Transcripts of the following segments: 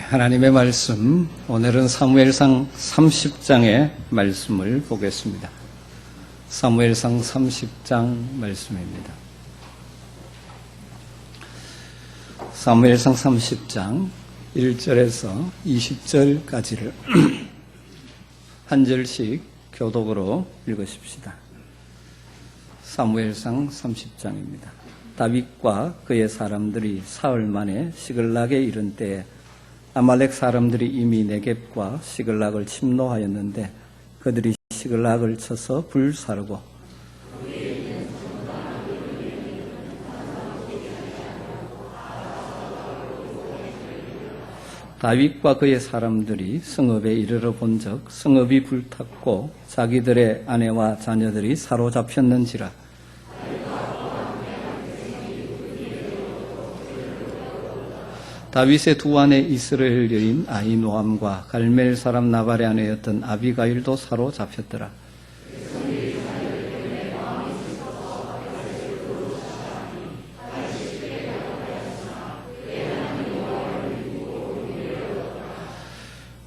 하나님의 말씀, 오늘은 사무엘상 30장의 말씀을 보겠습니다. 사무엘상 30장 말씀입니다. 사무엘상 30장 1절에서 20절까지를 한 절씩 교독으로 읽으십시다. 사무엘상 30장입니다. 다윗과 그의 사람들이 사흘 만에 시글락에 이른 때에 아말렉 사람들이 이미 네겝과 시글락을 침노하였는데 그들이 시글락을 쳐서 불사르고 다윗과 그의 사람들이 성읍에 이르러 본즉 성읍이 불탔고 자기들의 아내와 자녀들이 사로잡혔는지라. 다윗의 두 아내 이스라엘 여인 아히노암과 갈멜 사람 나발의 아내였던 아비가일도 사로잡혔더라.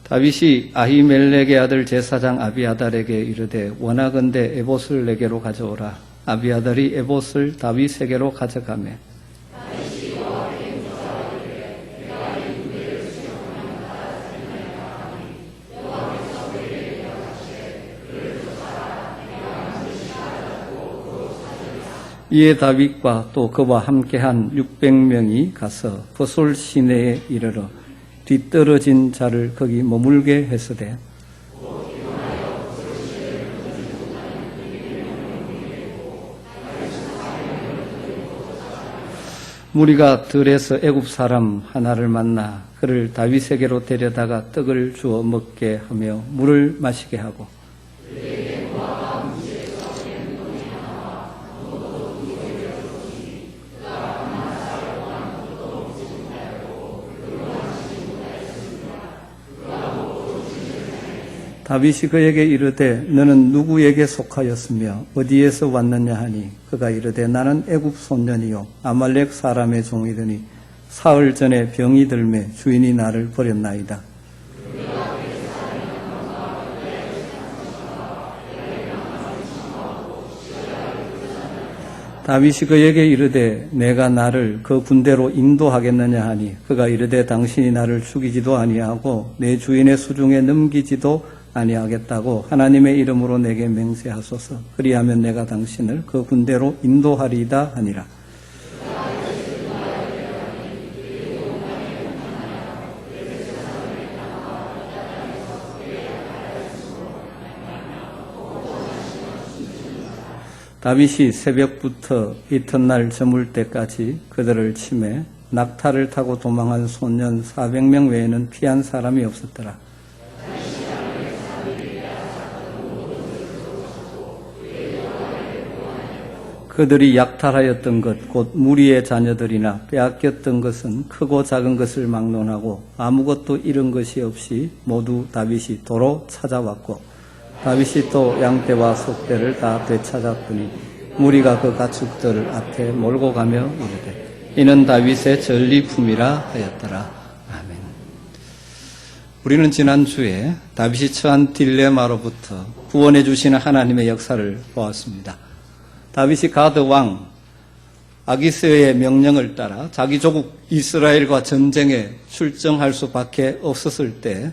다윗이 아히멜렉의 아들 제사장 아비아달에게 이르되 원하건대 에봇을 내게로 가져오라. 아비아달이 에봇을 다윗에게로 가져가매 이에 다윗과 또 그와 함께한 600명이 가서 버솔 시내에 이르러 뒤떨어진 자를 거기 머물게 했으되 무리가 들에서 애굽 사람 하나를 만나 그를 다윗에게로 데려다가 떡을 주어 먹게 하며 물을 마시게 하고 다윗이 그에게 이르되 너는 누구에게 속하였으며 어디에서 왔느냐 하니 그가 이르되 나는 애굽 소년이요 아말렉 사람의 종이더니 사흘 전에 병이 들매 주인이 나를 버렸나이다. 다윗이 그에게 이르되 내가 나를 그 군대로 인도하겠느냐 하니 그가 이르되 당신이 나를 죽이지도 아니하고 내 주인의 수중에 넘기지도 아니하겠다고 하나님의 이름으로 내게 맹세하소서. 그리하면 내가 당신을 그 군대로 인도하리이다 하니라. 다윗이 새벽부터 이튿날 저물 때까지 그들을 치매 낙타를 타고 도망한 소년 400명 외에는 피한 사람이 없었더라. 그들이 약탈하였던 것, 곧 무리의 자녀들이나 빼앗겼던 것은 크고 작은 것을 막론하고 아무것도 잃은 것이 없이 모두 다윗이 도로 찾아왔고 다윗이 또 양떼와 속떼를 다 되찾았더니 무리가 그 가축들을 앞에 몰고 가며 이르되 이는 다윗의 전리품이라 하였더라. 아멘. 우리는 지난주에 다윗이 처한 딜레마로부터 구원해 주시는 하나님의 역사를 보았습니다. 다윗이 가드 왕 아기스의 명령을 따라 자기 조국 이스라엘과 전쟁에 출정할 수밖에 없었을 때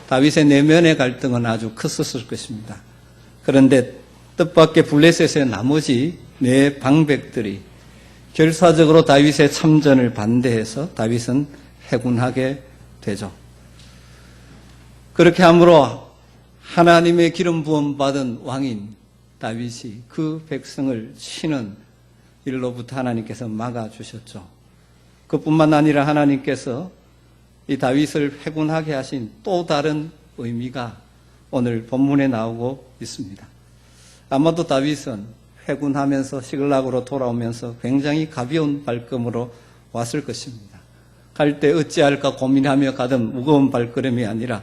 다윗의 내면의 갈등은 아주 컸었을 것입니다. 그런데 뜻밖의 블레셋의 나머지 네 방백들이 결사적으로 다윗의 참전을 반대해서 다윗은 해군하게 되죠. 그렇게 함으로 하나님의 기름 부음 받은 왕인 다윗이 그 백성을 치는 일로부터 하나님께서 막아주셨죠. 그뿐만 아니라 하나님께서 이 다윗을 회군하게 하신 또 다른 의미가 오늘 본문에 나오고 있습니다. 아마도 다윗은 회군하면서 시글락으로 돌아오면서 굉장히 가벼운 발걸음으로 왔을 것입니다. 갈 때 어찌할까 고민하며 가던 무거운 발걸음이 아니라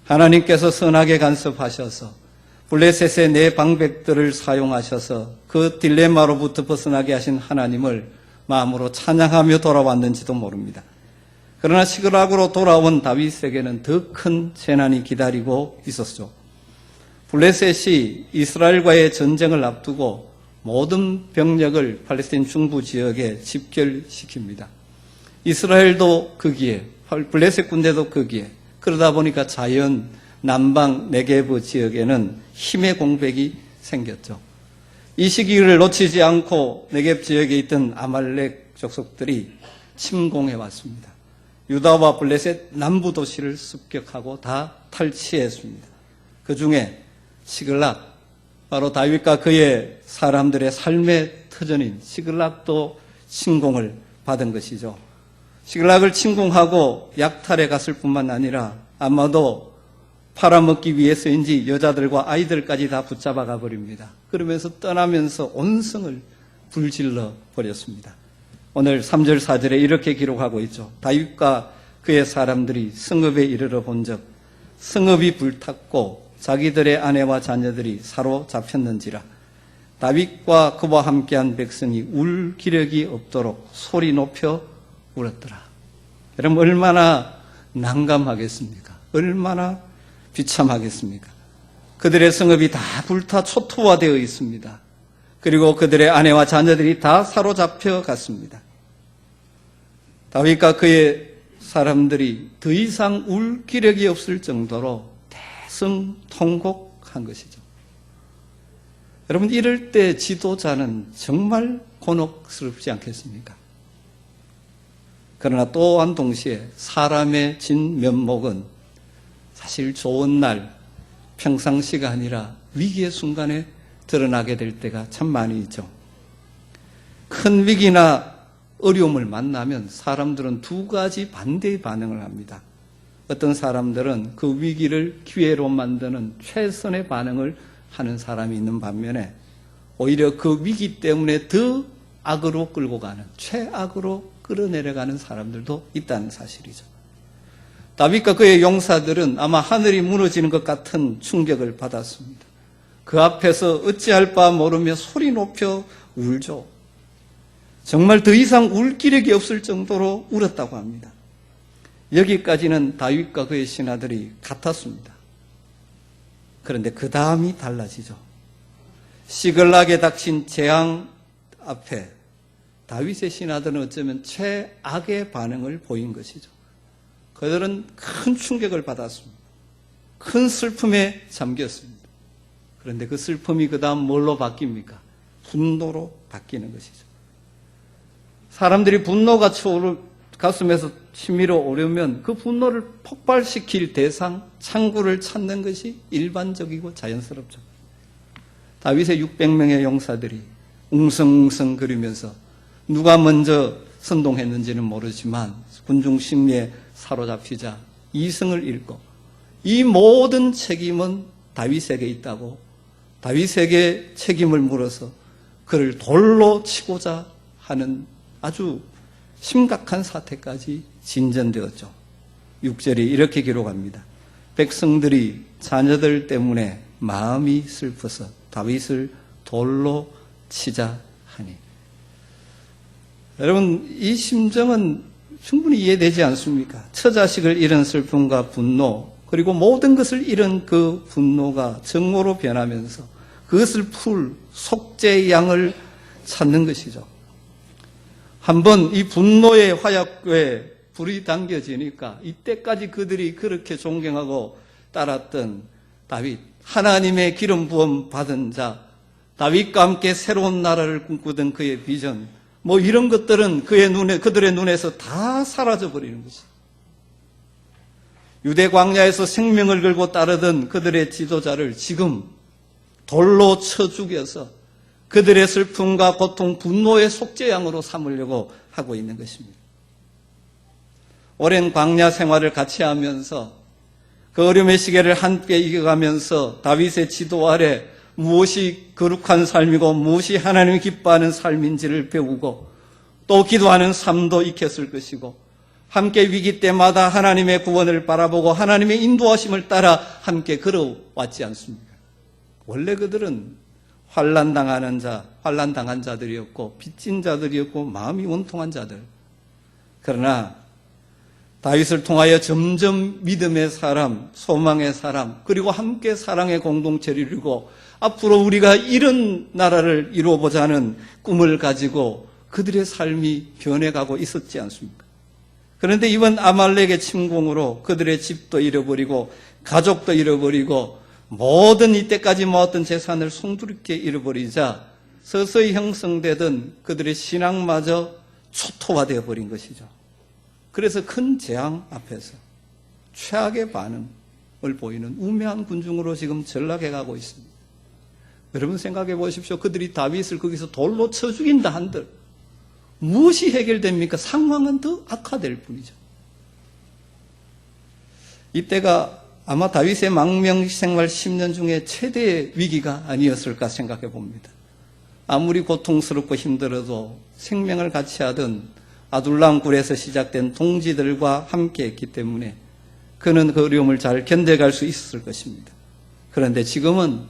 하나님께서 선하게 간섭하셔서 블레셋의 네 방백들을 사용하셔서 그 딜레마로부터 벗어나게 하신 하나님을 마음으로 찬양하며 돌아왔는지도 모릅니다. 그러나 시글락으로 돌아온 다윗에게는 더 큰 재난이 기다리고 있었죠. 블레셋이 이스라엘과의 전쟁을 앞두고 모든 병력을 팔레스타인 중부 지역에 집결시킵니다. 이스라엘도 거기에, 블레셋 군대도 거기에. 그러다 보니까 자연 남방 네게브 지역에는 힘의 공백이 생겼죠. 이 시기를 놓치지 않고 네게브 지역에 있던 아말렉 족속들이 침공해 왔습니다. 유다와 블레셋 남부 도시를 습격하고 다 탈취했습니다. 그 중에 시글락, 바로 다윗과 그의 사람들의 삶의 터전인 시글락도 침공을 받은 것이죠. 시글락을 침공하고 약탈해 갔을 뿐만 아니라 아마도 팔아먹기 위해서인지 여자들과 아이들까지 다 붙잡아가 버립니다. 그러면서 떠나면서 온성을 불질러 버렸습니다. 오늘 3절 4절에 이렇게 기록하고 있죠. 다윗과 그의 사람들이 성읍에 이르러 본즉 성읍이 불탔고 자기들의 아내와 자녀들이 사로잡혔는지라. 다윗과 그와 함께한 백성이 울 기력이 없도록 소리 높여 울었더라. 여러분, 얼마나 난감하겠습니까? 얼마나 비참하겠습니까? 그들의 성읍이 다 불타 초토화되어 있습니다. 그리고 그들의 아내와 자녀들이 다 사로잡혀 갔습니다. 다윗과 그의 사람들이 더 이상 울 기력이 없을 정도로 대성통곡한 것이죠. 여러분, 이럴 때 지도자는 정말 곤혹스럽지 않겠습니까? 그러나 또한 동시에 사람의 진면목은 사실 좋은 날, 평상시가 아니라 위기의 순간에 드러나게 될 때가 참 많이 있죠. 큰 위기나 어려움을 만나면 사람들은 두 가지 반대의 반응을 합니다. 어떤 사람들은 그 위기를 기회로 만드는 최선의 반응을 하는 사람이 있는 반면에 오히려 그 위기 때문에 더 악으로 끌고 가는, 최악으로 끌어내려가는 사람들도 있다는 사실이죠. 다윗과 그의 용사들은 아마 하늘이 무너지는 것 같은 충격을 받았습니다. 그 앞에서 어찌할 바 모르며 소리 높여 울죠. 정말 더 이상 울 기력이 없을 정도로 울었다고 합니다. 여기까지는 다윗과 그의 신하들이 같았습니다. 그런데 그 다음이 달라지죠. 시글락에 닥친 재앙 앞에 다윗의 신하들은 어쩌면 최악의 반응을 보인 것이죠. 그들은 큰 충격을 받았습니다. 큰 슬픔에 잠겼습니다. 그런데 그 슬픔이 그 다음 뭘로 바뀝니까? 분노로 바뀌는 것이죠. 사람들이 분노가 가슴에서 치밀어 오르면 그 분노를 폭발시킬 대상, 창구를 찾는 것이 일반적이고 자연스럽죠. 다윗의 600명의 용사들이 웅성웅성거리면서 누가 먼저 선동했는지는 모르지만 군중 심리에 사로잡히자 이성을 잃고 이 모든 책임은 다윗에게 있다고 다윗에게 책임을 물어서 그를 돌로 치고자 하는 아주 심각한 사태까지 진전되었죠. 6절이 이렇게 기록합니다. 백성들이 자녀들 때문에 마음이 슬퍼서 다윗을 돌로 치자 하니. 여러분, 이 심정은 충분히 이해되지 않습니까? 처자식을 잃은 슬픔과 분노, 그리고 모든 것을 잃은 그 분노가 정오로 변하면서 그것을 풀 속죄의 양을 찾는 것이죠. 한번 이 분노의 화약에 불이 당겨지니까 이때까지 그들이 그렇게 존경하고 따랐던 다윗, 하나님의 기름 부음 받은 자, 다윗과 함께 새로운 나라를 꿈꾸던 그의 비전, 뭐 이런 것들은 그들의 눈에서 다 사라져 버리는 것이죠. 유대 광야에서 생명을 걸고 따르던 그들의 지도자를 지금 돌로 쳐 죽여서 그들의 슬픔과 고통, 분노의 속죄양으로 삼으려고 하고 있는 것입니다. 오랜 광야 생활을 같이 하면서 그 어려움의 시계를 함께 이겨가면서 다윗의 지도 아래 무엇이 거룩한 삶이고 무엇이 하나님이 기뻐하는 삶인지를 배우고 또 기도하는 삶도 익혔을 것이고 함께 위기 때마다 하나님의 구원을 바라보고 하나님의 인도하심을 따라 함께 걸어왔지 않습니까? 원래 그들은 환난당한 자들이었고 빚진 자들이었고 마음이 원통한 자들. 그러나 다윗을 통하여 점점 믿음의 사람, 소망의 사람, 그리고 함께 사랑의 공동체를 이루고 앞으로 우리가 이런 나라를 이루어보자는 꿈을 가지고 그들의 삶이 변해가고 있었지 않습니까? 그런데 이번 아말렉의 침공으로 그들의 집도 잃어버리고 가족도 잃어버리고 모든 이때까지 모았던 재산을 송두리째 잃어버리자 서서히 형성되던 그들의 신앙마저 초토화되어 버린 것이죠. 그래서 큰 재앙 앞에서 최악의 반응을 보이는 우매한 군중으로 지금 전락해 가고 있습니다. 여러분 생각해 보십시오. 그들이 다윗을 거기서 돌로 쳐 죽인다 한들 무엇이 해결됩니까? 상황은 더 악화될 뿐이죠. 이때가 아마 다윗의 망명 생활 10년 중에 최대의 위기가 아니었을까 생각해 봅니다. 아무리 고통스럽고 힘들어도 생명을 같이 하던 아둘람 굴에서 시작된 동지들과 함께 했기 때문에 그는 그 어려움을 잘 견뎌갈 수 있었을 것입니다. 그런데 지금은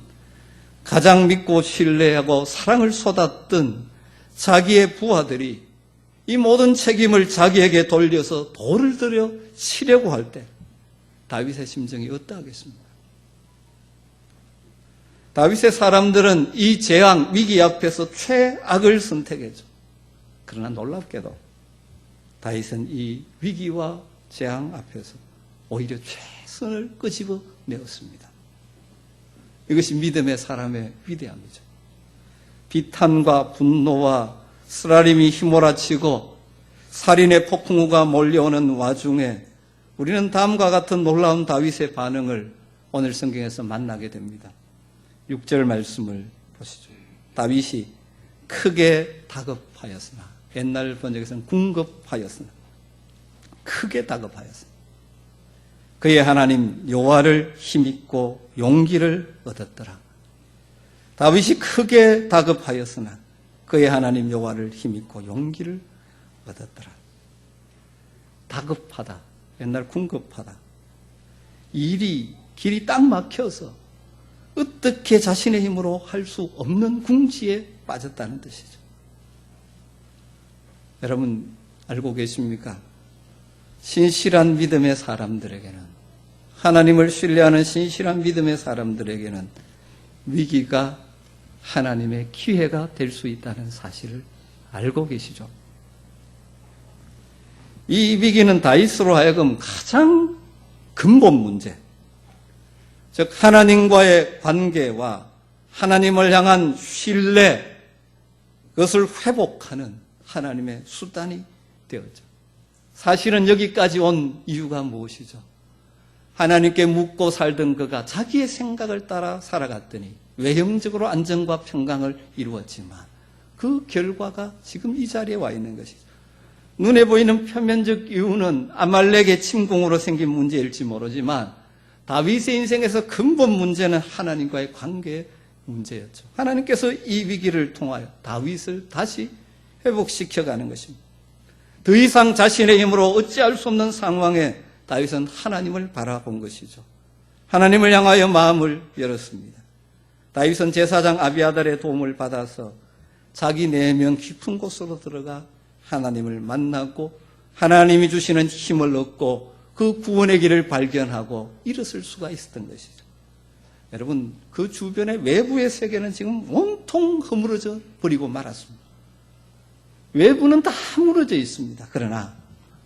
가장 믿고 신뢰하고 사랑을 쏟았던 자기의 부하들이 이 모든 책임을 자기에게 돌려서 돌을 들여 치려고 할 때 다윗의 심정이 어떠하겠습니까? 다윗의 사람들은 이 재앙, 위기 앞에서 최악을 선택했죠. 그러나 놀랍게도 다윗은 이 위기와 재앙 앞에서 오히려 최선을 끄집어 내었습니다. 이것이 믿음의 사람의 위대함이죠. 비탄과 분노와 쓰라림이 휘몰아치고 살인의 폭풍우가 몰려오는 와중에 우리는 다음과 같은 놀라운 다윗의 반응을 오늘 성경에서 만나게 됩니다. 6절 말씀을 보시죠. 다윗이 크게 다급하였으나, 옛날 번역에서는 궁급하였으나, 크게 다급하였으나 그의 하나님 여호와를 힘입고 용기를 얻었더라. 다윗이 크게 다급하였으나 그의 하나님 여호와를 힘입고 용기를 얻었더라. 다급하다, 옛날 궁급하다. 길이 딱 막혀서 어떻게 자신의 힘으로 할 수 없는 궁지에 빠졌다는 뜻이죠. 여러분 알고 계십니까? 신실한 믿음의 사람들에게는, 하나님을 신뢰하는 신실한 믿음의 사람들에게는 위기가 하나님의 기회가 될 수 있다는 사실을 알고 계시죠? 이 위기는 다윗으로 하여금 가장 근본 문제, 즉 하나님과의 관계와 하나님을 향한 신뢰, 그것을 회복하는 하나님의 수단이 되었죠. 사실은 여기까지 온 이유가 무엇이죠? 하나님께 묻고 살던 그가 자기의 생각을 따라 살아갔더니 외형적으로 안정과 평강을 이루었지만 그 결과가 지금 이 자리에 와 있는 것이죠. 눈에 보이는 표면적 이유는 아말렉의 침공으로 생긴 문제일지 모르지만 다윗의 인생에서 근본 문제는 하나님과의 관계의 문제였죠. 하나님께서 이 위기를 통하여 다윗을 다시 회복시켜가는 것입니다. 더 이상 자신의 힘으로 어찌할 수 없는 상황에 다윗은 하나님을 바라본 것이죠. 하나님을 향하여 마음을 열었습니다. 다윗은 제사장 아비아달의 도움을 받아서 자기 내면 깊은 곳으로 들어가 하나님을 만나고 하나님이 주시는 힘을 얻고 그 구원의 길을 발견하고 일어설 수가 있었던 것이죠. 여러분, 그 주변의 외부의 세계는 지금 온통 허물어져 버리고 말았습니다. 외부는 다 무너져 있습니다. 그러나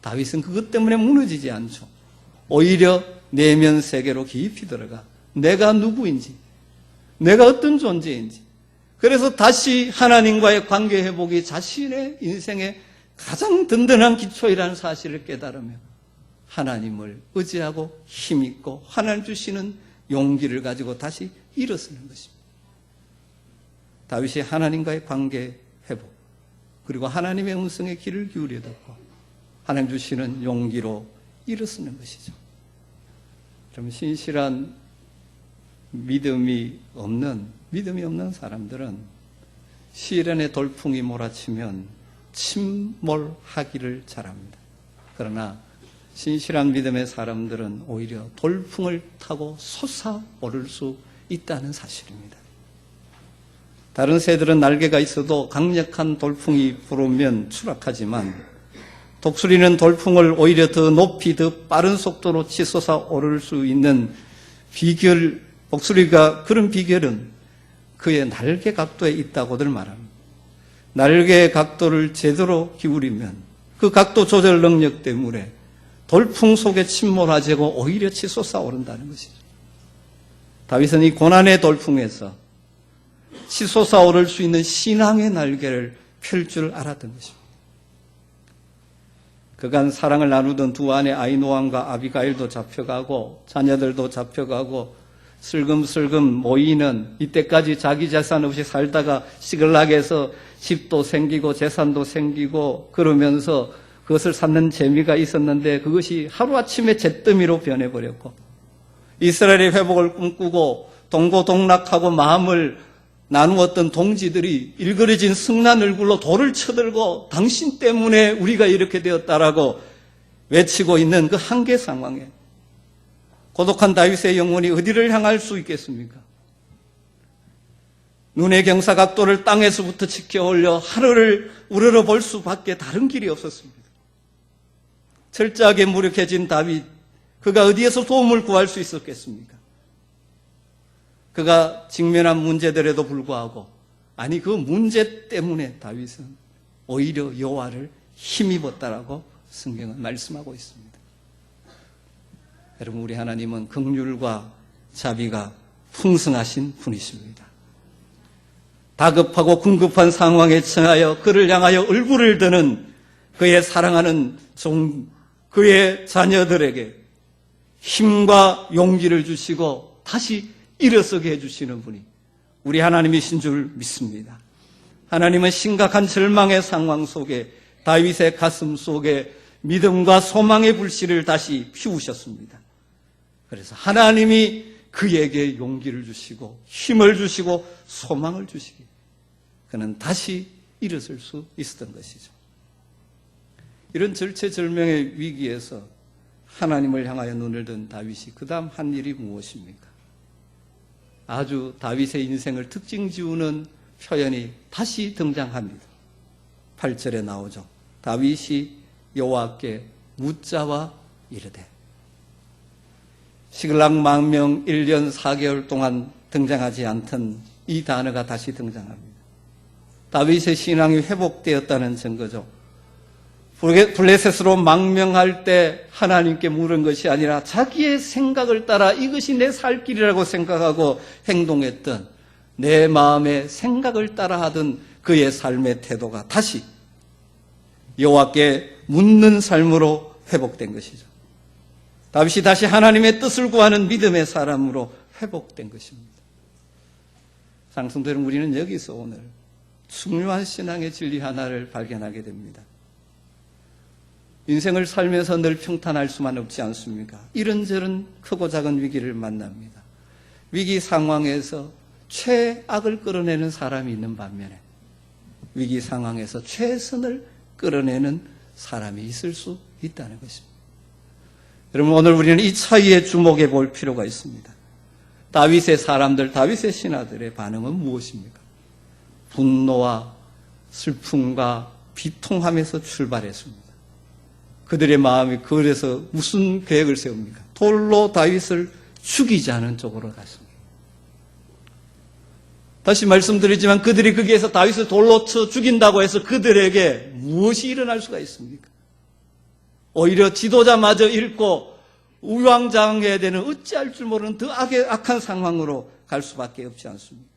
다윗은 그것 때문에 무너지지 않죠. 오히려 내면 세계로 깊이 들어가 내가 누구인지, 내가 어떤 존재인지, 그래서 다시 하나님과의 관계 회복이 자신의 인생의 가장 든든한 기초이라는 사실을 깨달으며 하나님을 의지하고 힘있고 하나님 주시는 용기를 가지고 다시 일어서는 것입니다. 다윗이 하나님과의 관계 회복, 그리고 하나님의 음성에 귀를 기울여 듣고 하나님 주시는 용기로 일어서는 것이죠. 좀 신실한 믿음이 없는 사람들은 시련의 돌풍이 몰아치면 침몰하기를 잘합니다. 그러나 신실한 믿음의 사람들은 오히려 돌풍을 타고 솟아오를 수 있다는 사실입니다. 다른 새들은 날개가 있어도 강력한 돌풍이 불으면 추락하지만 독수리는 돌풍을 오히려 더 높이 더 빠른 속도로 치솟아 오를 수 있는 비결, 독수리가 그런 비결은 그의 날개 각도에 있다고들 말합니다. 날개의 각도를 제대로 기울이면 그 각도 조절 능력 때문에 돌풍 속에 침몰하지 않고 오히려 치솟아 오른다는 것이죠. 다윗은 이 고난의 돌풍에서 치솟아 오를 수 있는 신앙의 날개를 펼 줄 알았던 것입니다. 그간 사랑을 나누던 두 아내 아히노암과 아비가일도 잡혀가고 자녀들도 잡혀가고 슬금슬금 모이는, 이때까지 자기 재산 없이 살다가 시글락에서 집도 생기고 재산도 생기고 그러면서 그것을 찾는 재미가 있었는데 그것이 하루아침에 잿더미로 변해버렸고, 이스라엘의 회복을 꿈꾸고 동고동락하고 마음을 나누었던 동지들이 일그러진 승난 얼굴로 돌을 쳐들고 당신 때문에 우리가 이렇게 되었다라고 외치고 있는 그 한계 상황에 고독한 다윗의 영혼이 어디를 향할 수 있겠습니까? 눈의 경사각도를 땅에서부터 지켜올려 하늘을 우러러볼 수밖에 다른 길이 없었습니다. 철저하게 무력해진 다윗, 그가 어디에서 도움을 구할 수 있었겠습니까? 그가 직면한 문제들에도 불구하고, 아니 그 문제 때문에 다윗은 오히려 여호와를 힘입었다라고 성경은 말씀하고 있습니다. 여러분, 우리 하나님은 긍휼과 자비가 풍성하신 분이십니다. 다급하고 궁급한 상황에 처하여 그를 향하여 얼굴을 드는 그의 사랑하는 그의 자녀들에게 힘과 용기를 주시고 다시 일어서게 해주시는 분이 우리 하나님이신 줄 믿습니다. 하나님은 심각한 절망의 상황 속에 다윗의 가슴 속에 믿음과 소망의 불씨를 다시 피우셨습니다. 그래서 하나님이 그에게 용기를 주시고 힘을 주시고 소망을 주시기, 그는 다시 일어설 수 있었던 것이죠. 이런 절체절명의 위기에서 하나님을 향하여 눈을 든 다윗이 그 다음 한 일이 무엇입니까? 아주 다윗의 인생을 특징 지우는 표현이 다시 등장합니다. 8절에 나오죠. 다윗이 여호와께 묻자와 이르되. 시글락 망명 1년 4개월 동안 등장하지 않던 이 단어가 다시 등장합니다. 다윗의 신앙이 회복되었다는 증거죠. 블레셋으로 망명할 때 하나님께 물은 것이 아니라 자기의 생각을 따라 이것이 내 살 길이라고 생각하고 행동했던, 내 마음의 생각을 따라 하던 그의 삶의 태도가 다시 여호와께 묻는 삶으로 회복된 것이죠. 다윗이 다시 하나님의 뜻을 구하는 믿음의 사람으로 회복된 것입니다. 상승되는 우리는 여기서 오늘 중요한 신앙의 진리 하나를 발견하게 됩니다. 인생을 살면서 늘 평탄할 수만 없지 않습니까? 이런저런 크고 작은 위기를 만납니다. 위기 상황에서 최악을 끌어내는 사람이 있는 반면에 위기 상황에서 최선을 끌어내는 사람이 있을 수 있다는 것입니다. 여러분, 오늘 우리는 이 차이에 주목해 볼 필요가 있습니다. 다윗의 사람들, 다윗의 신하들의 반응은 무엇입니까? 분노와 슬픔과 비통함에서 출발했습니다. 그들의 마음이 그래서 무슨 계획을 세웁니까? 돌로 다윗을 죽이자는 쪽으로 갔습니다. 다시 말씀드리지만 그들이 거기에서 다윗을 돌로 쳐 죽인다고 해서 그들에게 무엇이 일어날 수가 있습니까? 오히려 지도자마저 잃고 우왕좌왕해야 되는, 어찌할 줄 모르는 더 악한 상황으로 갈 수밖에 없지 않습니까?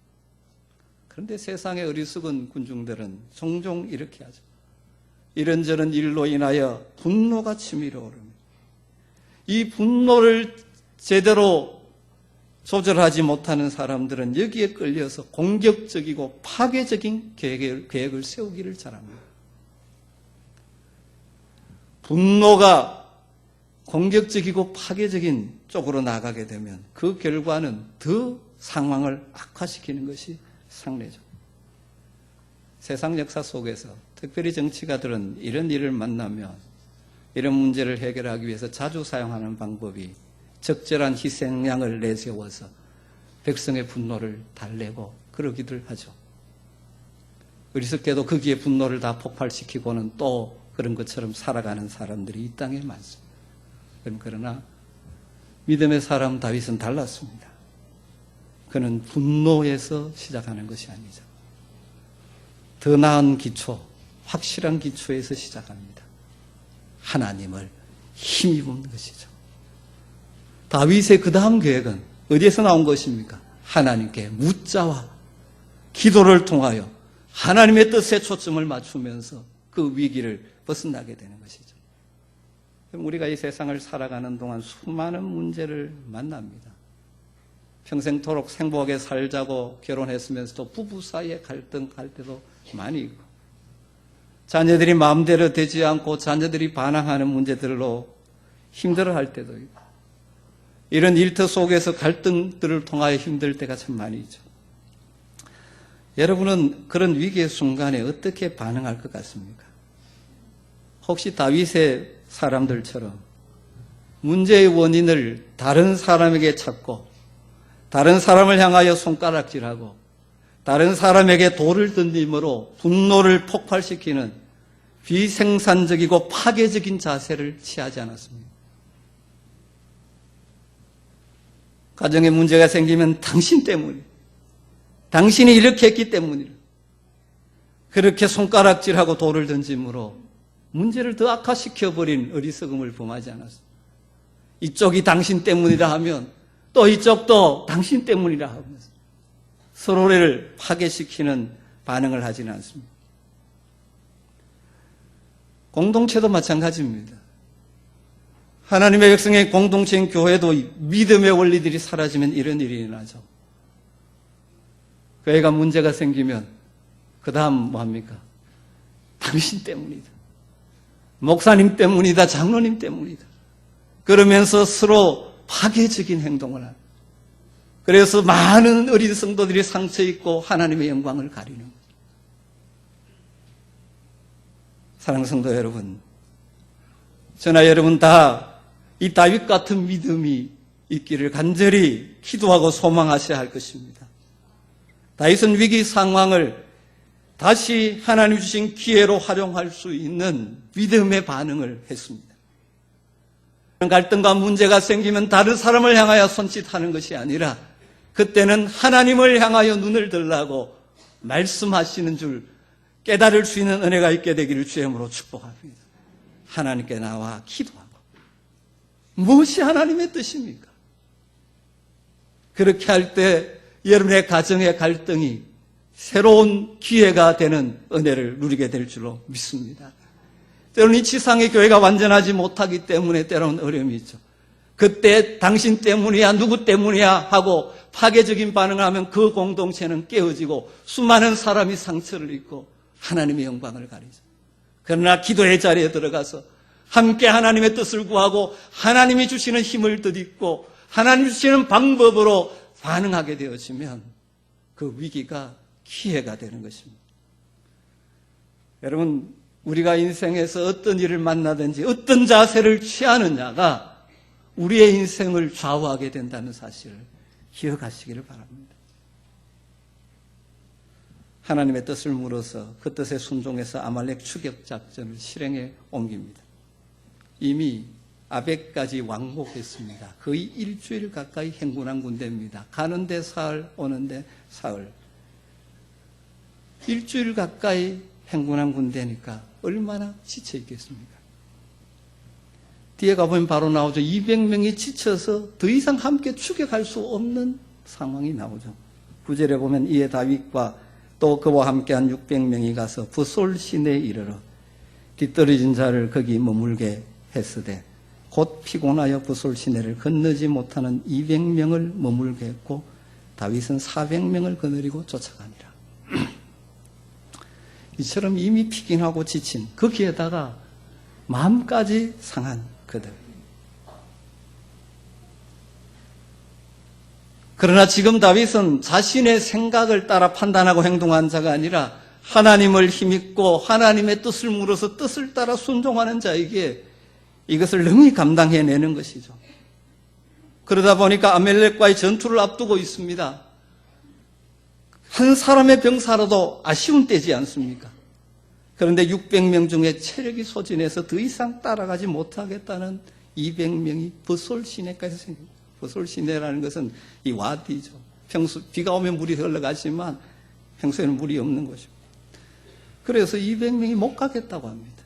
그런데 세상의 어리석은 군중들은 종종 이렇게 하죠. 이런저런 일로 인하여 분노가 치밀어 오릅니다. 이 분노를 제대로 조절하지 못하는 사람들은 여기에 끌려서 공격적이고 파괴적인 계획을 세우기를 잘합니다. 분노가 공격적이고 파괴적인 쪽으로 나가게 되면 그 결과는 더 상황을 악화시키는 것이 상례죠. 세상 역사 속에서 특별히 정치가들은 이런 일을 만나면 이런 문제를 해결하기 위해서 자주 사용하는 방법이 적절한 희생양을 내세워서 백성의 분노를 달래고 그러기들 하죠. 어리석게도 거기에 분노를 다 폭발시키고는 또 그런 것처럼 살아가는 사람들이 이 땅에 많습니다. 그러나 믿음의 사람 다윗은 달랐습니다. 그는 분노에서 시작하는 것이 아니죠. 더 나은 기초, 확실한 기초에서 시작합니다. 하나님을 힘입은 것이죠. 다윗의 그 다음 계획은 어디에서 나온 것입니까? 하나님께 묻자와 기도를 통하여 하나님의 뜻에 초점을 맞추면서 그 위기를 벗어나게 되는 것이죠. 우리가 이 세상을 살아가는 동안 수많은 문제를 만납니다. 평생토록 행복하게 살자고 결혼했으면서도 부부 사이에 갈등할 때도 많이 있고, 자녀들이 마음대로 되지 않고 자녀들이 반항하는 문제들로 힘들어할 때도 있고, 이런 일터 속에서 갈등들을 통하여 힘들 때가 참 많이 있죠. 여러분은 그런 위기의 순간에 어떻게 반응할 것 같습니까? 혹시 다윗의 사람들처럼 문제의 원인을 다른 사람에게 찾고 다른 사람을 향하여 손가락질하고 다른 사람에게 돌을 던짐으로 분노를 폭발시키는 비생산적이고 파괴적인 자세를 취하지 않았습니다. 가정에 문제가 생기면 당신 때문이에요. 당신이 이렇게 했기 때문이에요. 그렇게 손가락질하고 돌을 던짐으로 문제를 더 악화시켜버린 어리석음을 범하지 않았습니다. 이쪽이 당신 때문이라 하면 또 이쪽도 당신 때문이라 하면서 서로를 파괴시키는 반응을 하지는 않습니다. 공동체도 마찬가지입니다. 하나님의 백성의 공동체인 교회도 믿음의 원리들이 사라지면 이런 일이 일어나죠. 교회가 문제가 생기면 그 다음 뭐합니까? 당신 때문이다. 목사님 때문이다. 장로님 때문이다. 그러면서 서로 파괴적인 행동을 합니다. 그래서 많은 어린 성도들이 상처 입고 하나님의 영광을 가리는 거죠. 사랑하는 성도 여러분, 저나 여러분 다 이 다윗 같은 믿음이 있기를 간절히 기도하고 소망하셔야 할 것입니다. 다윗은 위기 상황을 다시 하나님 주신 기회로 활용할 수 있는 믿음의 반응을 했습니다. 갈등과 문제가 생기면 다른 사람을 향하여 손짓하는 것이 아니라 그때는 하나님을 향하여 눈을 들라고 말씀하시는 줄 깨달을 수 있는 은혜가 있게 되기를 주의 이름으로 축복합니다. 하나님께 나와 기도하고 무엇이 하나님의 뜻입니까? 그렇게 할 때 여러분의 가정의 갈등이 새로운 기회가 되는 은혜를 누리게 될 줄로 믿습니다. 때로는 이 지상의 교회가 완전하지 못하기 때문에 때로는 어려움이 있죠. 그때 당신 때문이야 누구 때문이야 하고 파괴적인 반응을 하면 그 공동체는 깨어지고 수많은 사람이 상처를 입고 하나님의 영광을 가리죠. 그러나 기도의 자리에 들어가서 함께 하나님의 뜻을 구하고 하나님이 주시는 힘을 덧입고 하나님이 주시는 방법으로 반응하게 되어지면 그 위기가 기회가 되는 것입니다. 여러분, 우리가 인생에서 어떤 일을 만나든지 어떤 자세를 취하느냐가 우리의 인생을 좌우하게 된다는 사실을 기억하시기를 바랍니다. 하나님의 뜻을 물어서 그 뜻에 순종해서 아말렉 추격 작전을 실행에 옮깁니다. 이미 아벡까지 왕복했습니다. 거의 일주일 가까이 행군한 군대입니다. 가는데 사흘, 오는데 사흘. 일주일 가까이 행군한 군대니까 얼마나 지쳐 있겠습니까? 뒤에 가보면 바로 나오죠. 200명이 지쳐서 더 이상 함께 추격할 수 없는 상황이 나오죠. 9절에 보면 이에 다윗과 또 그와 함께한 600명이 가서 부솔 시내에 이르러 뒤떨어진 자를 거기 머물게 했으되 곧 피곤하여 부솔 시내를 건너지 못하는 200명을 머물게 했고 다윗은 400명을 거느리고 쫓아가니라. 이처럼 이미 피곤하고 지친 거기에다가 마음까지 상한 그들. 그러나 지금 다윗은 자신의 생각을 따라 판단하고 행동한 자가 아니라 하나님을 힘입고 하나님의 뜻을 물어서 뜻을 따라 순종하는 자에게 이것을 능히 감당해내는 것이죠. 그러다 보니까 아말렉과의 전투를 앞두고 있습니다. 한 사람의 병사라도 아쉬운 때지 않습니까? 그런데 600명 중에 체력이 소진해서 더 이상 따라가지 못하겠다는 200명이 버솔 시내까지 생깁니다. 버솔 시내라는 것은 이 와디죠. 비가 오면 물이 흘러가지만 평소에는 물이 없는 곳입니다. 그래서 200명이 못 가겠다고 합니다.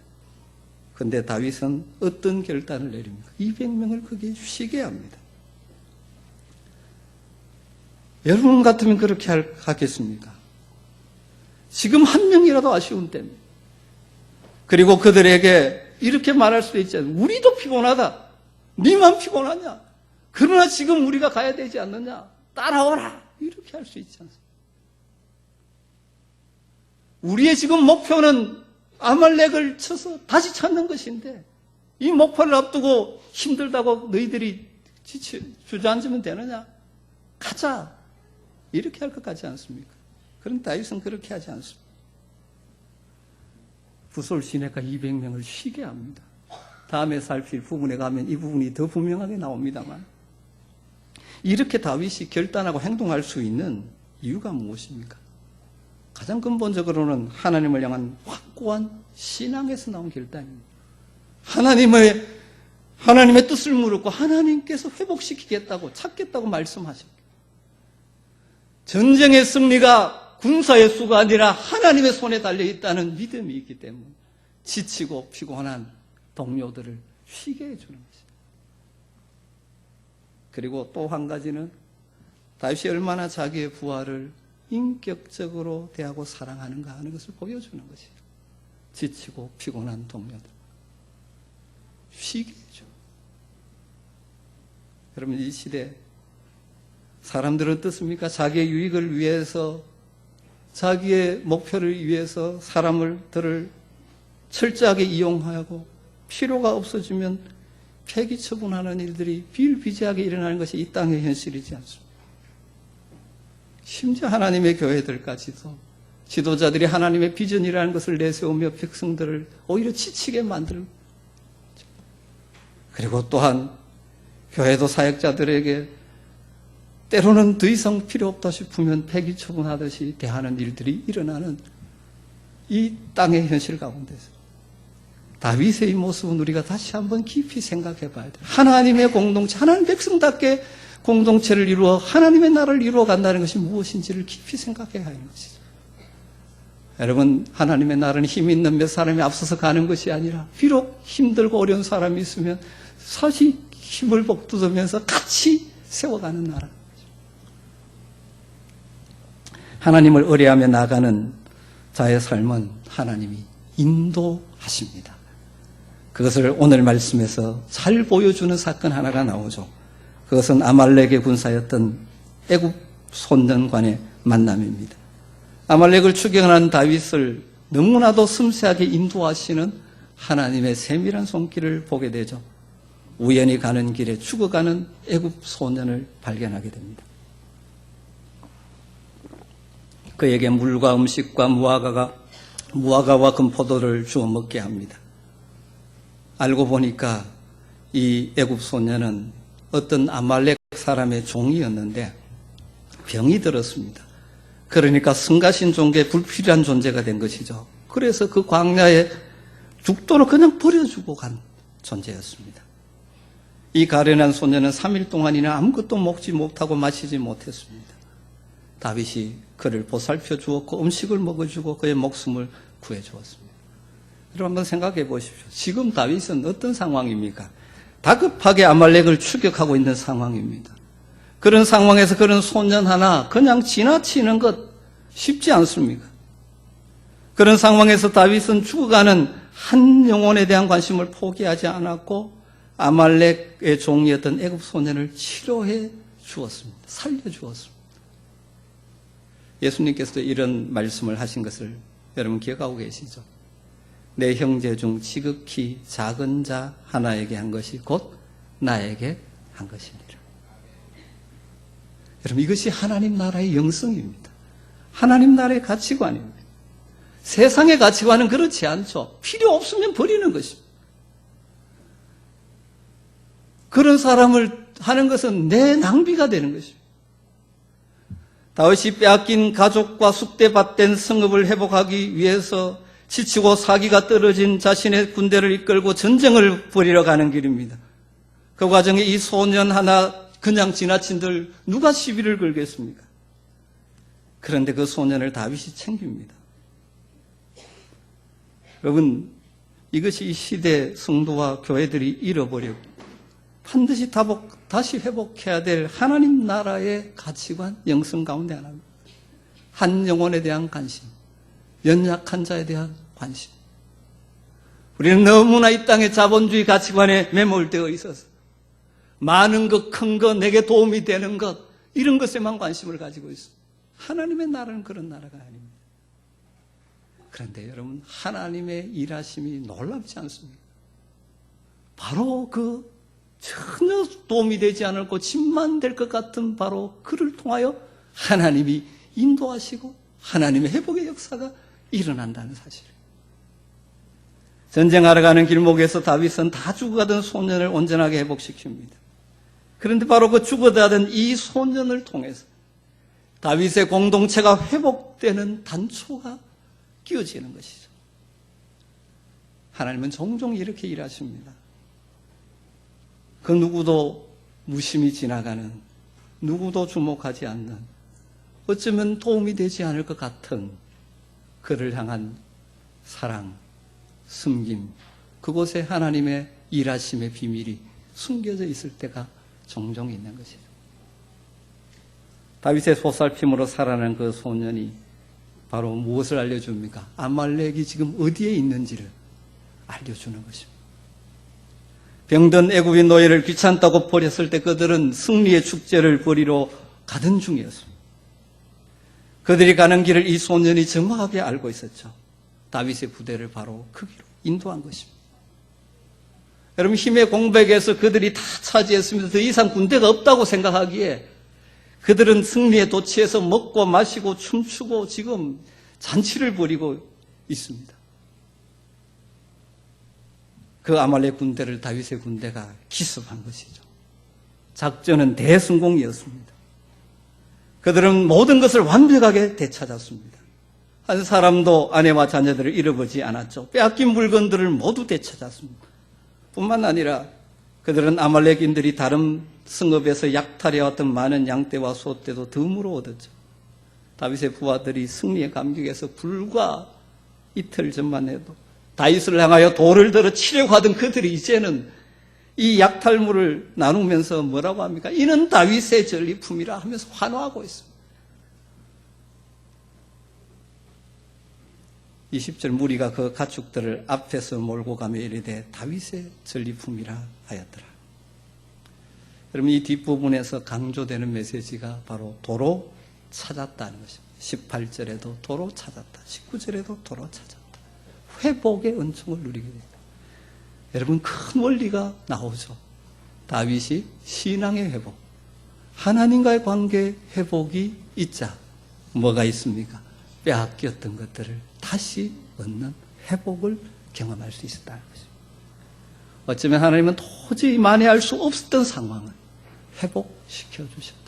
그런데 다윗은 어떤 결단을 내립니까? 200명을 거기에 쉬게 합니다. 여러분 같으면 그렇게 하겠습니까? 지금 한 명이라도 아쉬운 때입니다. 그리고 그들에게 이렇게 말할 수도 있지 않습니까? 우리도 피곤하다. 니만 피곤하냐? 그러나 지금 우리가 가야 되지 않느냐? 따라오라. 이렇게 할 수 있지 않습니까? 우리의 지금 목표는 아말렉을 쳐서 다시 찾는 것인데 이 목표를 앞두고 힘들다고 너희들이 주저앉으면 되느냐? 가자. 이렇게 할 것 같지 않습니까? 그런 다윗은 그렇게 하지 않습니다. 부솔 시내가 200명을 쉬게 합니다. 다음에 살필 부분에 가면 이 부분이 더 분명하게 나옵니다만 이렇게 다윗이 결단하고 행동할 수 있는 이유가 무엇입니까? 가장 근본적으로는 하나님을 향한 확고한 신앙에서 나온 결단입니다. 하나님의 뜻을 물었고 하나님께서 회복시키겠다고 찾겠다고 말씀하셨고 전쟁의 승리가 군사의 수가 아니라 하나님의 손에 달려있다는 믿음이 있기 때문에 지치고 피곤한 동료들을 쉬게 해주는 것입니다. 그리고 또 한 가지는 다윗이 얼마나 자기의 부하를 인격적으로 대하고 사랑하는가 하는 것을 보여주는 것이죠. 지치고 피곤한 동료들 쉬게 해줘. 여러분 이 시대 사람들은 어떻습니까? 자기의 유익을 위해서 자기의 목표를 위해서 사람들을 철저하게 이용하고 필요가 없어지면 폐기 처분하는 일들이 비일비재하게 일어나는 것이 이 땅의 현실이지 않습니까? 심지어 하나님의 교회들까지도 지도자들이 하나님의 비전이라는 것을 내세우며 백성들을 오히려 지치게 만들고 그리고 또한 교회도 사역자들에게 때로는 더 이상 필요 없다 싶으면 폐기 처분하듯이 대하는 일들이 일어나는 이 땅의 현실 가운데서 다윗의 이 모습은 우리가 다시 한번 깊이 생각해 봐야 돼요. 하나님의 공동체, 하나님 백성답게 공동체를 이루어 하나님의 나라를 이루어 간다는 것이 무엇인지를 깊이 생각해야 하는 것이죠. 여러분, 하나님의 나라는 힘 있는 몇 사람이 앞서서 가는 것이 아니라 비록 힘들고 어려운 사람이 있으면 사실 힘을 복두으면서 같이 세워가는 나라. 하나님을 의뢰하며 나가는 자의 삶은 하나님이 인도하십니다. 그것을 오늘 말씀에서 잘 보여주는 사건 하나가 나오죠. 그것은 아말렉의 군사였던 애굽 손전관의 만남입니다. 아말렉을 추격하는 다윗을 너무나도 섬세하게 인도하시는 하나님의 세밀한 손길을 보게 되죠. 우연히 가는 길에 죽어가는 애굽 소년을 발견하게 됩니다. 그에게 물과 음식과 무화과와 금포도를 주어 먹게 합니다. 알고 보니까 이 애굽 소년은 어떤 아말렉 사람의 종이었는데 병이 들었습니다. 그러니까 성가신 종교에 불필요한 존재가 된 것이죠. 그래서 그 광야에 죽도록 그냥 버려주고 간 존재였습니다. 이 가련한 소년은 3일 동안이나 아무것도 먹지 못하고 마시지 못했습니다. 다윗이 그를 보살펴 주었고 음식을 먹어주고 그의 목숨을 구해주었습니다. 여러분 한번 생각해 보십시오. 지금 다윗은 어떤 상황입니까? 다급하게 아말렉을 추격하고 있는 상황입니다. 그런 상황에서 그런 소년 하나 그냥 지나치는 것 쉽지 않습니까? 그런 상황에서 다윗은 죽어가는 한 영혼에 대한 관심을 포기하지 않았고 아말렉의 종이었던 애굽 소년을 치료해 주었습니다. 살려 주었습니다. 예수님께서도 이런 말씀을 하신 것을 여러분 기억하고 계시죠? 내 형제 중 지극히 작은 자 하나에게 한 것이 곧 나에게 한 것이니라. 여러분 이것이 하나님 나라의 영성입니다. 하나님 나라의 가치관입니다. 세상의 가치관은 그렇지 않죠. 필요 없으면 버리는 것입니다. 그런 사람을 하는 것은 내 낭비가 되는 것입니다. 다윗이 빼앗긴 가족과 숙대받된 성읍을 회복하기 위해서 지치고 사기가 떨어진 자신의 군대를 이끌고 전쟁을 벌이러 가는 길입니다. 그 과정에 이 소년 하나 그냥 지나친들 누가 시비를 걸겠습니까? 그런데 그 소년을 다윗이 챙깁니다. 여러분, 이것이 이 시대 성도와 교회들이 잃어버리고 반드시 다시 회복해야 될 하나님 나라의 가치관, 영성 가운데 하나입니다. 한 영혼에 대한 관심, 연약한 자에 대한 관심. 우리는 너무나 이 땅의 자본주의 가치관에 매몰되어 있어서 많은 것, 큰 것, 내게 도움이 되는 것, 이런 것에만 관심을 가지고 있습니다. 하나님의 나라는 그런 나라가 아닙니다. 그런데 여러분, 하나님의 일하심이 놀랍지 않습니까? 바로 그 전혀 도움이 되지 않을 것, 짐만 될 것 같은 바로 그를 통하여 하나님이 인도하시고 하나님의 회복의 역사가 일어난다는 사실이에요. 전쟁하러 가는 길목에서 다윗은 다 죽어가던 소년을 온전하게 회복시킵니다. 그런데 바로 그 죽어가던 이 소년을 통해서 다윗의 공동체가 회복되는 단초가 끼워지는 것이죠. 하나님은 종종 이렇게 일하십니다. 그 누구도 무심히 지나가는, 누구도 주목하지 않는, 어쩌면 도움이 되지 않을 것 같은 그를 향한 사랑, 숨김, 그곳에 하나님의 일하심의 비밀이 숨겨져 있을 때가 종종 있는 것이죠. 다윗의 소살핌으로 살아난 그 소년이 바로 무엇을 알려줍니까? 아말렉이 지금 어디에 있는지를 알려주는 것입니다. 병든 애굽인 노예를 귀찮다고 버렸을 때 그들은 승리의 축제를 벌이러 가던 중이었습니다. 그들이 가는 길을 이 소년이 정확하게 알고 있었죠. 다윗의 부대를 바로 그 길로 인도한 것입니다. 여러분, 힘의 공백에서 그들이 다 차지했습니다. 더 이상 군대가 없다고 생각하기에 그들은 승리에 도취해서 먹고 마시고 춤추고 지금 잔치를 벌이고 있습니다. 그 아말렉 군대를 다윗의 군대가 기습한 것이죠. 작전은 대성공이었습니다. 그들은 모든 것을 완벽하게 되찾았습니다. 한 사람도 아내와 자녀들을 잃어버리지 않았죠. 빼앗긴 물건들을 모두 되찾았습니다. 뿐만 아니라 그들은 아말렉인들이 다른 성읍에서 약탈해왔던 많은 양떼와 소떼도 덤으로 얻었죠. 다윗의 부하들이 승리의 감격에서 불과 이틀 전만 해도 다윗을 향하여 돌을 들어 치려고 하던 그들이 이제는 이 약탈물을 나누면서 뭐라고 합니까? 이는 다윗의 전리품이라 하면서 환호하고 있습니다. 20절 무리가 그 가축들을 앞에서 몰고 가며 이르되 다윗의 전리품이라 하였더라. 여러분, 이 뒷부분에서 강조되는 메시지가 바로 도로 찾았다는 것입니다. 18절에도 도로 찾았다. 19절에도 도로 찾았다. 회복의 은총을 누리게 됩니다. 여러분, 큰 원리가 나오죠. 다윗이 신앙의 회복, 하나님과의 관계 회복이 있자 뭐가 있습니까? 빼앗겼던 것들을 다시 얻는 회복을 경험할 수 있었다는 것입니다. 어쩌면 하나님은 도저히 만회할 수 없었던 상황을 회복시켜 주셨다.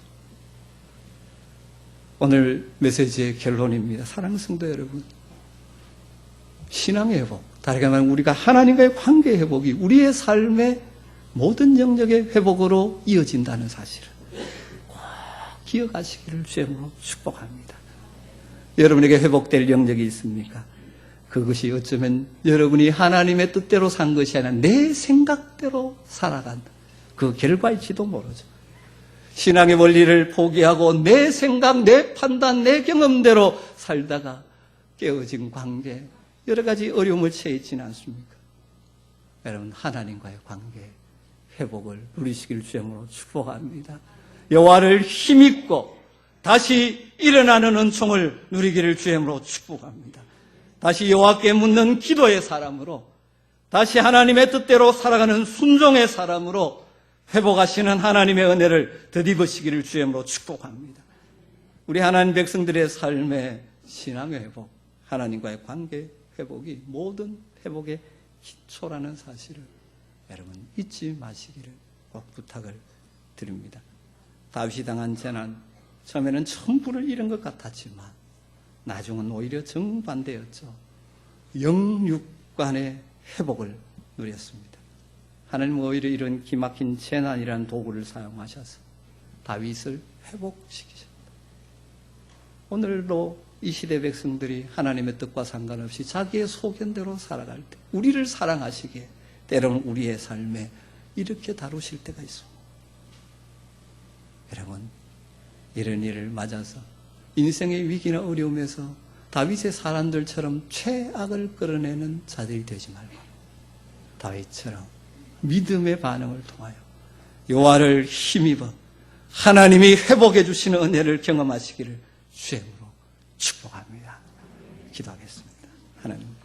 오늘 메시지의 결론입니다. 사랑하는 성도 여러분, 신앙의 회복, 다르게 말하면 우리가 하나님과의 관계 회복이 우리의 삶의 모든 영역의 회복으로 이어진다는 사실을 꼭 기억하시기를 주님으로 축복합니다. 여러분에게 회복될 영역이 있습니까? 그것이 어쩌면 여러분이 하나님의 뜻대로 산 것이 아니라 내 생각대로 살아간 그 결과일지도 모르죠. 신앙의 원리를 포기하고 내 생각, 내 판단, 내 경험대로 살다가 깨어진 관계, 여러 가지 어려움을 처해지는 않습니까? 여러분, 하나님과의 관계 회복을 누리시길 주님으로 축복합니다. 여호와를 힘입고 다시 일어나는 은총을 누리기를 주님으로 축복합니다. 다시 여호와께 묻는 기도의 사람으로, 다시 하나님의 뜻대로 살아가는 순종의 사람으로 회복하시는 하나님의 은혜를 덧입으시기를 주님으로 축복합니다. 우리 하나님 백성들의 삶의 신앙의 회복, 하나님과의 관계 회복이 모든 회복의 기초라는 사실을 여러분 잊지 마시기를 꼭 부탁을 드립니다. 다윗이 당한 재난, 처음에는 전부를 잃은 것 같았지만 나중은 오히려 정반대였죠. 영육간의 회복을 누렸습니다. 하나님은 오히려 이런 기막힌 재난이라는 도구를 사용하셔서 다윗을 회복시키셨다. 오늘도 이 시대 백성들이 하나님의 뜻과 상관없이 자기의 소견대로 살아갈 때 우리를 사랑하시기에 때로는 우리의 삶에 이렇게 다루실 때가 있습니다. 여러분, 이런 일을 맞아서 인생의 위기나 어려움에서 다윗의 사람들처럼 최악을 끌어내는 자들이 되지 말고 다윗처럼 믿음의 반응을 통하여 여호와를 힘입어 하나님이 회복해 주시는 은혜를 경험하시기를 주의 이름으로 축복합니다. 기도하겠습니다. 하나님.